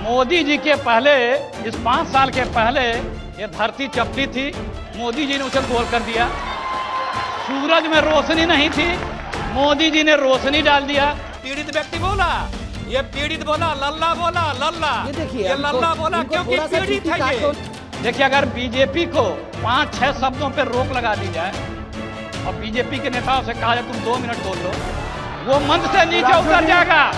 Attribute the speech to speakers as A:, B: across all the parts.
A: मोदी जी के पहले, इस 5 साल के पहले ये धरती चपटी थी, मोदी जी ने उसे गोल कर दिया। सूरज में रोशनी नहीं थी, मोदी जी ने रोशनी डाल दिया। पीड़ित व्यक्ति बोला, ये पीड़ित बोला, लल्ला बोला, लल्ला, ये लल्ला बोला क्योंकि पीड़ित है ये। देखिए, अगर बीजेपी को 5-6 शब्दों पे रोक लगा दी जाए और बीजेपी के नेताओं से कहा जाए तुम 2 मिनट बोल लो, वो मंच से नीचे उतर जाएगा।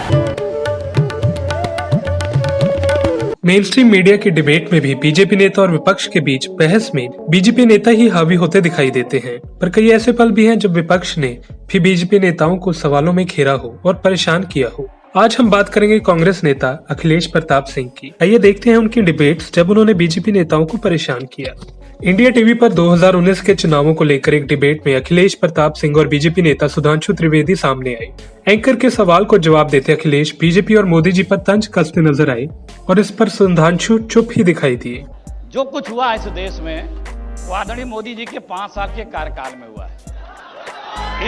B: मेनस्ट्रीम मीडिया की डिबेट में भी बीजेपी नेता और विपक्ष के बीच बहस में बीजेपी नेता ही हावी होते दिखाई देते हैं, पर कई ऐसे पल भी हैं जब विपक्ष ने भी बीजेपी नेताओं को सवालों में घेरा हो और परेशान किया हो। आज हम बात करेंगे कांग्रेस नेता अखिलेश प्रताप सिंह की। आइए देखते हैं उनकी डिबेट्स जब उन्होंने बीजेपी नेताओं को परेशान किया। इंडिया टीवी पर 2019 के चुनावों को लेकर एक डिबेट में अखिलेश प्रताप सिंह और बीजेपी नेता सुधांशु त्रिवेदी सामने आए। एंकर के सवाल को जवाब देते अखिलेश बीजेपी और मोदी जी पर तंज कसते नजर आए और इस पर सुधांशु चुप ही दिखाई दिए।
A: जो कुछ हुआ इस देश में वो आदरणीय मोदी जी के 5 साल के कार्यकाल में हुआ है।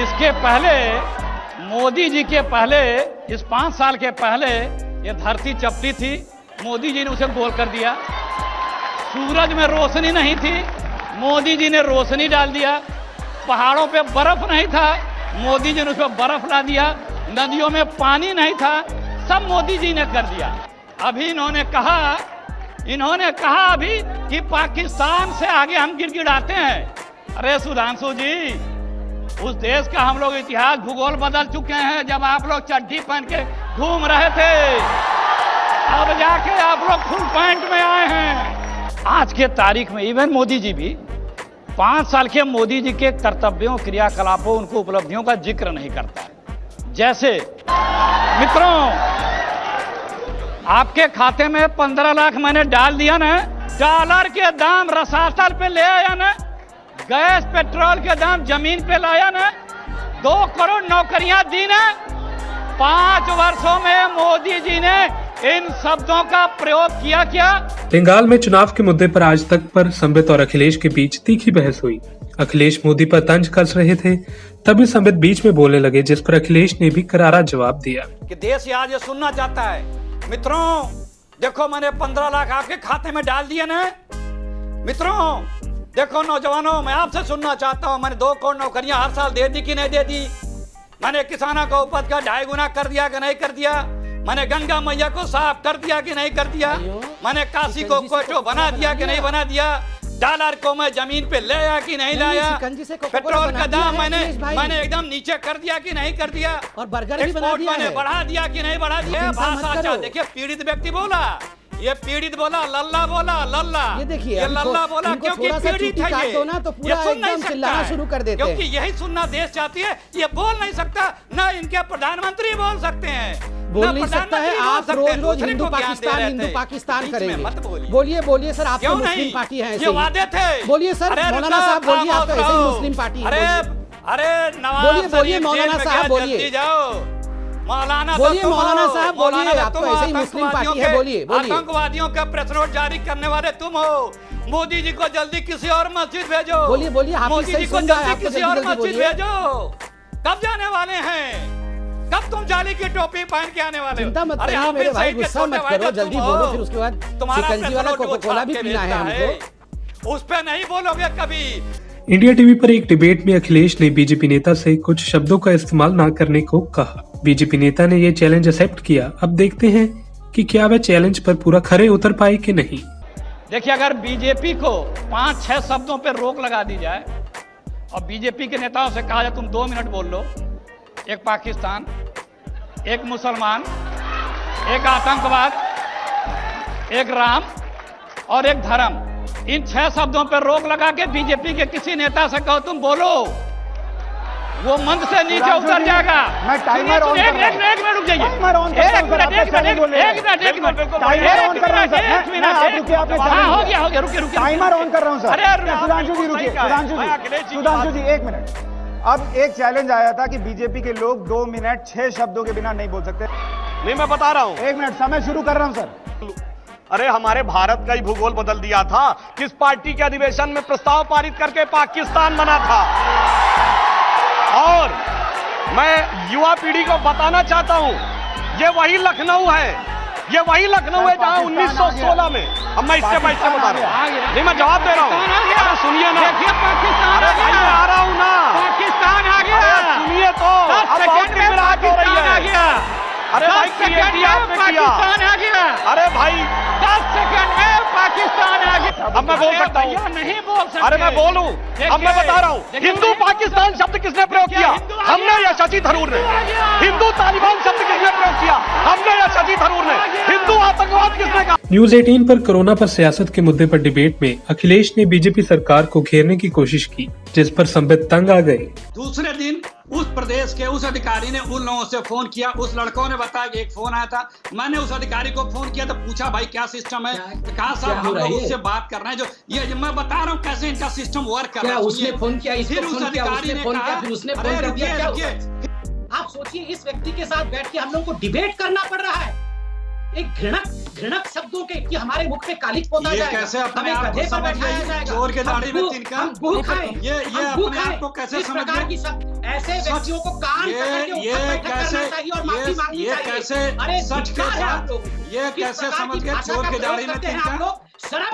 A: इसके पहले, मोदी जी के पहले, इस 5 साल के पहले ये धरती चपटी थी, मोदी जी ने उसे गोल कर दिया। सूरज में रोशनी नहीं थी, मोदी जी ने रोशनी डाल दिया। पहाड़ों पे बर्फ नहीं था, मोदी जी ने उसमें बर्फ ला दिया। नदियों में पानी नहीं था, सब मोदी जी ने कर दिया। अभी इन्होंने कहा अभी कि पाकिस्तान से आगे हम गिड़गिड़ाते हैं। अरे सुधांशु जी, उस देश का हम लोग इतिहास भूगोल बदल चुके हैं। जब आप लोग चड्डी पहन के घूम रहे थे, अब जाके आप लोग फुल पैंट में आए हैं। आज के तारीख में इवन मोदी जी भी 5 साल के मोदी जी के कर्तव्यों, क्रियाकलापों, उनको उपलब्धियों का जिक्र नहीं करता है। जैसे मित्रों, आपके खाते में 15 लाख मैंने डाल दिया ना, डॉलर के दाम रसातल पे ले आया ना, गैस पेट्रोल के दाम जमीन पे लाया ना, 2 करोड़ नौकरियां दी ना। 5 वर्षों में मोदी जी ने इन शब्दों का प्रयोग किया क्या?
B: बंगाल में चुनाव के मुद्दे पर आज तक पर संबित और अखिलेश के बीच तीखी बहस हुई। अखिलेश मोदी पर तंज कस रहे थे, तभी संबित बीच में बोलने लगे, जिस पर अखिलेश ने भी करारा जवाब दिया
A: कि देश आज ये सुनना चाहता है। मित्रों देखो, मैंने 15 लाख आपके खाते में डाल दिए ना। मित्रों देखो, नौजवानों, मैं आपसे सुनना चाहता हूं, मैंने 2 करोड़ नौकरियां हर साल दे दी कि नहीं दे दी? मैंने किसानों को उपज का 2.5 गुना कर दिया कि नहीं कर दिया? मैंने गंगा मैया को साफ कर दिया कि नहीं कर दिया? मैंने काशी को कोयटो बना दिया कि नहीं बना दिया? डॉलर को मैं जमीन पे ले आया कि नहीं लाया? पेट्रोल का दाम मैंने एकदम नीचे कर दिया कि नहीं कर दिया?
C: और बर्गर भी बना दिया,
A: मैंने बढ़ा दिया कि नहीं बढ़ा दिया? भाषा देखिए, पीड़ित व्यक्ति बोला, ये पीड़ित बोला, लल्ला बोला, लल्ला,
C: ये देखिए,
A: ये लल्ला बोला क्योंकि पीड़ित है ये।
C: ना तो पूरा एकदम चिल्लाना शुरू कर देते हैं,
A: क्योंकि यही सुनना देश चाहती है। ये बोल नहीं सकता, ना इनके प्रधानमंत्री बोल सकते हैं,
C: बोल नहीं सकता है। आप रोज हिंदू पाकिस्तान करेंगे। बोलिए सर, आप तो मुस्लिम पार्टी है,
A: ये वादे थे।
C: बोलिए सर, मौलाना साहब बोलिए, आप तो ऐसे ही मुस्लिम पार्टी है।
A: अरे नवाज
C: बोलिए मौलाना साहब, बोलिए
A: मौलाना
C: साहब, बोलिए, आप तो ऐसे ही मुस्लिम पार्टी है, बोलिए।
A: आतंकवादियों का प्रेस नोट जारी करने वाले तुम हो। मोदी जी को जल्दी किसी और मस्जिद भेजो।
C: बोलिए
A: मोदी जी को जल्दी किसी और मस्जिद भेजो। कब जाने वाले हैं? कब तुम जाली की टोपी पहन के आने वाले?
C: चिंता मत करिए मेरे भाई, गुस्सा मत करो, जल्दी बोलो, फिर उसके बाद शिकंजी वाला कोका-कोला भी पीना है हमको।
A: उस पे नहीं बोलोगे कभी।
B: इंडिया टीवी पर एक डिबेट में अखिलेश ने बीजेपी नेता से कुछ शब्दों का इस्तेमाल न करने को कहा। बीजेपी नेता ने ये चैलेंज एक्सेप्ट किया। अब देखते हैं कि क्या वह चैलेंज पर पूरा खरे उतर पाए कि नहीं।
A: देखिए, अगर बीजेपी को 5-6 शब्दों पर रोक लगा दी जाए और बीजेपी के नेताओं से कहा जाए तुम 2 मिनट बोल लो, एक पाकिस्तान, एक मुसलमान, एक आतंकवाद, एक राम और एक धर्म, इन 6 शब्दों पर रोक लगा के बीजेपी के किसी नेता से कहो तुम बोलो, वो मंच से नीचे उतर जाएगा।
D: मैं टाइमर ऑन
A: एक मिनट रुक जाइए,
D: टाइमर ऑन कर रहा हूं सर,
A: हाँ हो गया रुकिए
D: टाइमर ऑन कर रहा हूं सर। सुधांशु जी रुकिए, सुधांशु जी 1 मिनट। अब एक चैलेंज आया था कि बीजेपी के लोग 2 मिनट 6 शब्दों के बिना नहीं बोल सकते।
E: नहीं, मैं बता रहा हूं।
D: 1 मिनट, समय शुरू कर रहा हूं सर।
E: अरे हमारे भारत का ही भूगोल बदल दिया था। किस पार्टी के अधिवेशन में प्रस्ताव पारित करके पाकिस्तान बना था? और मैं युवा पीढ़ी को बताना चाहता हूं, ये वही लखनऊ है ये वही लखनऊ है जहां 1916 में, अब मैं इससे बता रहा हूँ, नहीं मैं जवाब दे रहा हूँ, अरे सुनिए ना,
A: पाकिस्तान
E: अरे भाई मैं आ रहा हूँ ना,
A: पाकिस्तान आ गया,
E: सुनिए तो, अब बहुत घबराहट हो रही है, अरे भाई क्रिएटिव आपने किया,
A: पाकिस्तान आ गया,
E: अरे भाई
A: 10 सेकंड में पाकिस्तान आ गया।
E: अब मैं बोल सकता हूँ,
A: नहीं बोल सकते,
E: अरे मैं बोलूं, अब मैं बता रहा हूँ, हिंदू पाकिस्तान शब्द किसने प्रयोग किया? हमने या शशि थरूर ने? हिंदू तालिबान शब्द किसने प्रयोग किया? हमने या शशि थरूर ने? हिंदू आतंकवाद किसने कहा?
B: न्यूज 18 पर कोरोना पर सियासत के मुद्दे पर डिबेट में अखिलेश ने बीजेपी सरकार को घेरने की कोशिश की, जिस पर संबित तंग आ गए।
F: दूसरे दिन उस प्रदेश के उस अधिकारी ने उन लोगों से फोन किया, उस लड़कों ने बताया कि एक फोन आया था, मैंने उस अधिकारी को फोन किया तो पूछा भाई क्या सिस्टम है, तो कहा साहब हम लोग उससे बात कर रहे हैं, जो ये मैं बता रहा हूँ कैसे इनका सिस्टम वर्क कर रहा है।
C: उसने फोन किया,
F: फिर उस अधिकारी ने कहा, अरे रुकिए,
C: आप सोचिए इस व्यक्ति के साथ बैठ के हम लोग को डिबेट करना पड़ रहा है, एक घृणक शब्दों के कि हमारे मुख पे कालिक पोता जाएगा,
F: कैसे अपने
C: हमें
F: आप को
C: गधे पर बैठाया जाएगा,
F: चोर के दाढ़ी में तिनका,
C: हम गू खाएं,
F: ये अपने आप को कैसे समझ गए?
C: ऐसे व्यक्तियों को कान पकड़ के ऊपर बैठक करना चाहिए और माफी मांगनी चाहिए।
F: कैसे
C: अरे
F: सच के साथ ये कैसे समझ गए? चोर के दाढ़ी में तिनका,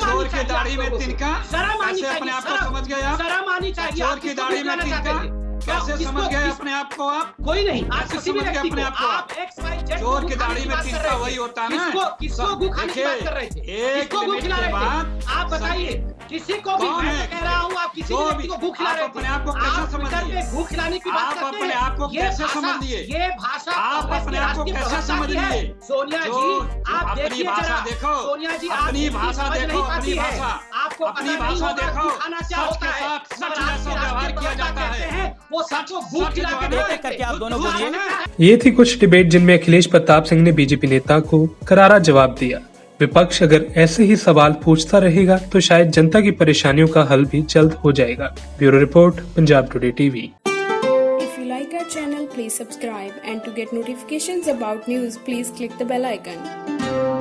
F: चोर के दाढ़ी में तिनका, कैसे अपने आप को समझ गए आप?
C: शर्म आनी चाहिए,
F: चोर की दाढ़ी में तिनका कैसे समझ गए अपने आप को आप?
C: कोई नहीं, आप
F: कैसे
C: किसी भी
F: समझ गए
C: व्यक्ति
F: अपने
C: को,
F: आप को?
C: आप XYZ
F: चोर की दाढ़ी में तिनका वही होता है ना।
C: किसको गू खाने की बात कर रहे थे?
F: एक
C: किसको गू खिला रहे थे? आप बताइए, किसी को भी मैं कह रहा हूँ, आप किसी व्यक्ति को गू खिला रहे थे?
F: अपने आप को कैसे समझ लिए?
C: गू खिलाने की बात
F: आप
C: करते
F: अपने
C: हैं,
F: आप को कैसे समझ लिए?
C: ये भाषा
F: आप अपने आप को कैसे समझ लिए?
C: सोनिया जी, आप
F: अपनी भाषा देखो,
C: सोनिया जी,
F: अपनी भाषा देखो, अपनी भाषा,
C: आपको
F: अपनी भाषा देखो,
C: सच के साथ
F: सच जैसा व्यवहार किया जाता है,
C: वो सच को गू खिला के
G: करके आप दोनों बोलिए।
B: ये थी कुछ डिबेट जिनमें अखिलेश प्रताप सिंह ने बीजेपी नेता को करारा जवाब दिया। विपक्ष अगर ऐसे ही सवाल पूछता रहेगा तो शायद जनता की परेशानियों का हल भी जल्द हो जाएगा। Bureau report, Punjab today TV.
H: If you like our channel, please subscribe, and to get notifications about news, please click the bell icon.